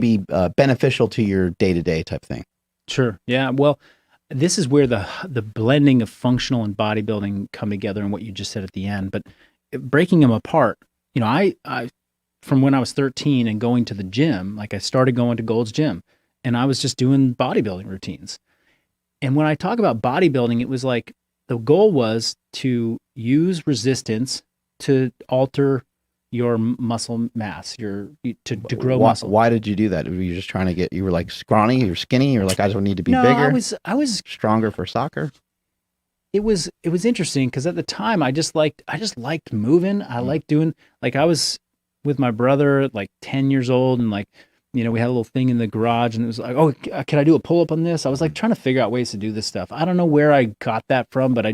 be beneficial to your day-to-day type thing. Sure. Yeah. Well, this is where the blending of functional and bodybuilding come together, and what you just said at the end. But breaking them apart, I from when I was 13 and going to the gym, like I started going to Gold's Gym, and I was just doing bodybuilding routines. And when I talk about bodybuilding, it was like the goal was to use resistance to alter your muscle mass, to grow muscle. Why did you do that? Were you just trying to you were like scrawny, you're skinny, you're like, I just need to be No, bigger? I was stronger for soccer. It was interesting because at the time I just liked moving. I liked doing, like, I was with my brother at like 10 years old, and like, we had a little thing in the garage, and it was like, oh, can I do a pull-up on this? I was like trying to figure out ways to do this stuff. I don't know where I got that from, but I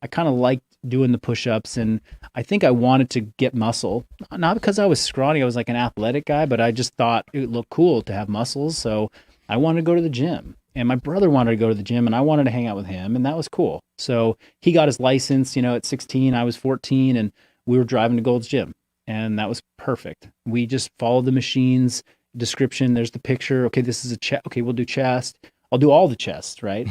kind of liked doing the push-ups, and I think I wanted to get muscle, not because I was scrawny. I was like an athletic guy, but I just thought it looked cool to have muscles. So I wanted to go to the gym, and my brother wanted to go to the gym, and I wanted to hang out with him, and that was cool. So he got his license, at 16, I was 14, and we were driving to Gold's Gym, and that was perfect. We just followed the machines description. There's the picture. Okay, this is a chest. Okay, we'll do chest. I'll do all the chests, right?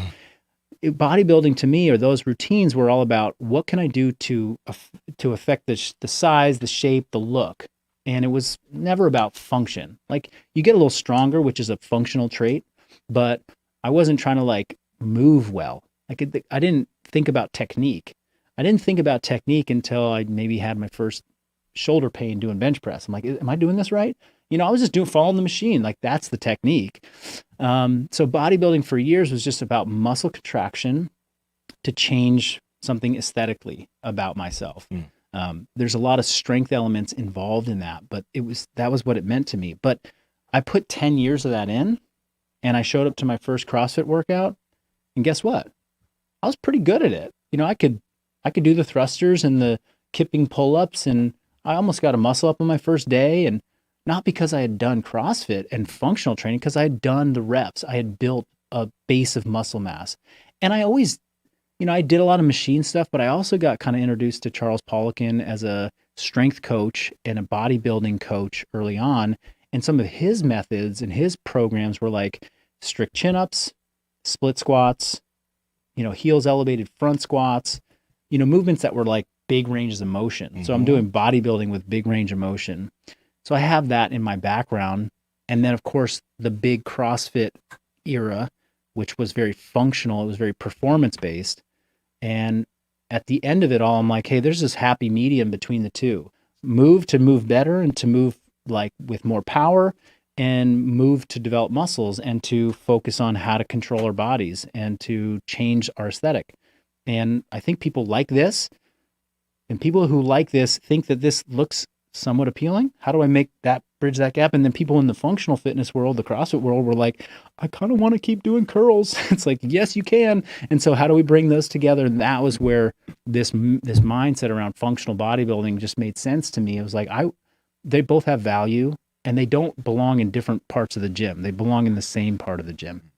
Bodybuilding to me, or those routines, were all about what can I do to affect the size, the shape, the look. And it was never about function. Like, you get a little stronger, which is a functional trait, but I wasn't trying to like move well. I didn't think about technique. I didn't think about technique until I maybe had my first shoulder pain doing bench press. I'm like, am I doing this right? I was just following the machine. Like, that's the technique. So bodybuilding for years was just about muscle contraction to change something aesthetically about myself. There's a lot of strength elements involved in that, but that was what it meant to me. But I put 10 years of that in, and I showed up to my first CrossFit workout, and guess what? I was pretty good at it. I could do the thrusters and the kipping pull-ups, and I almost got a muscle up on my first day. And not because I had done CrossFit and functional training, because I had done the reps. I had built a base of muscle mass. And I always, I did a lot of machine stuff, but I also got kind of introduced to Charles Poliquin as a strength coach and a bodybuilding coach early on. And some of his methods and his programs were like strict chin-ups, split squats, heels elevated front squats, movements that were like big ranges of motion. Mm-hmm. So I'm doing bodybuilding with big range of motion. So I have that in my background. And then, of course, the big CrossFit era, which was very functional. It was very performance-based. And at the end of it all, I'm like, hey, there's this happy medium between the two. Move to move better, and to move like with more power, and move to develop muscles, and to focus on how to control our bodies and to change our aesthetic. And I think people like this. And people who like this think that this looks somewhat appealing. How do I bridge that gap? And then people in the functional fitness world, the CrossFit world, were like, I kind of want to keep doing curls. It's like, yes, you can. And so how do we bring those together? And that was where this mindset around functional bodybuilding just made sense to me. It was like, they both have value, and they don't belong in different parts of the gym. They belong in the same part of the gym.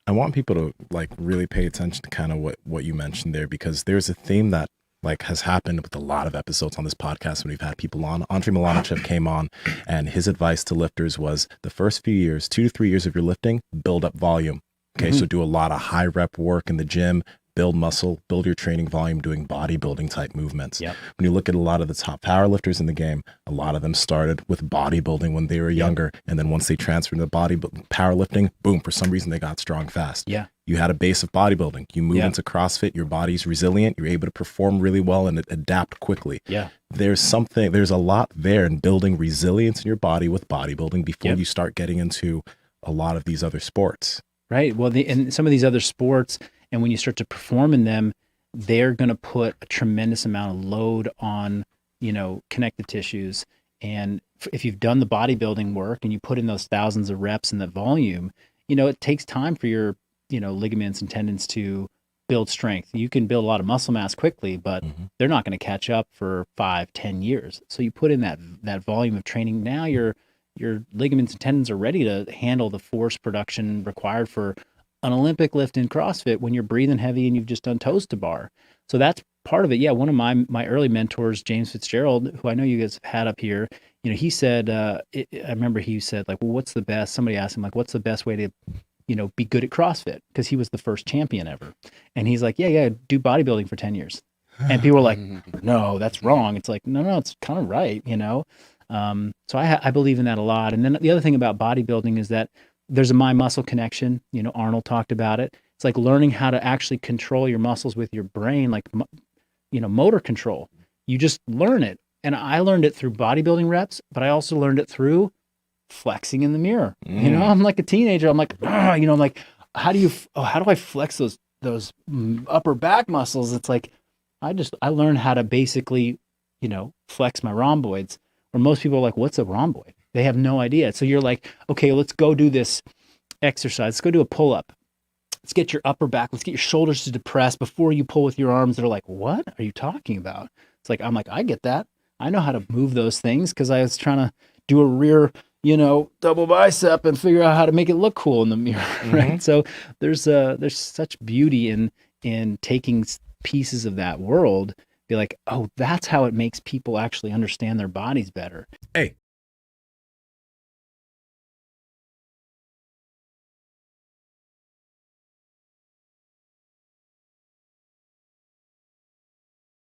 I want people to like really pay attention to kind of what you mentioned there, because there's a theme that like has happened with a lot of episodes on this podcast when we've had people on. Andrei Milanichev came on, and his advice to lifters was the first few years, 2 to 3 years of your lifting, build up volume. Okay. Mm-hmm. So do a lot of high rep work in the gym, build muscle, build your training volume, doing bodybuilding type movements. Yep. When you look at a lot of the top power lifters in the game, a lot of them started with bodybuilding when they were younger. And then once they transferred to powerlifting, boom, for some reason they got strong fast. Yeah. You had a base of bodybuilding. You move into CrossFit, your body's resilient. You're able to perform really well and adapt quickly. Yeah. There's a lot there in building resilience in your body with bodybuilding before you start getting into a lot of these other sports. Right. Well, and some of these other sports, and when you start to perform in them, they're going to put a tremendous amount of load on, connective tissues. And if you've done the bodybuilding work and you put in those thousands of reps and that volume, it takes time for your, ligaments and tendons to build strength. You can build a lot of muscle mass quickly, but they're not going to catch up for 5-10 years. So you put in that volume of training. Now your ligaments and tendons are ready to handle the force production required for an Olympic lift in CrossFit when you're breathing heavy and you've just done toes to bar. So that's part of it. Yeah. One of my early mentors, James Fitzgerald, who I know you guys have had up here, you know, he said, I remember he said like, well, what's the best, somebody asked him like, what's the best way to, you know, be good at CrossFit? Because he was the first champion ever. And he's like, yeah, do bodybuilding for 10 years. And people were like, no, that's wrong. It's like, no, it's kind of right, you know? So I believe in that a lot. And then the other thing about bodybuilding is that there's a mind-muscle connection. You know, Arnold talked about it. It's like learning how to actually control your muscles with your brain, like, you know, motor control. You just learn it. And I learned it through bodybuilding reps, but I also learned it through flexing in the mirror. You know, I'm like a teenager. I'm like, you know, I'm like, how do I flex those upper back muscles? It's like, I learned how to basically, you know, flex my rhomboids. Or most people are like, what's a rhomboid? They have no idea. So you're like, okay, let's go do this exercise. Let's go do a pull-up. Let's get your upper back. Let's get your shoulders to depress before you pull with your arms. They're like, what are you talking about? It's like, I'm like, I get that. I know how to move those things because I was trying to do a rear, you know, double bicep and figure out how to make it look cool in the mirror, right? So there's such beauty in taking pieces of that world, be like, oh, that's how it makes people actually understand their bodies better. Hey,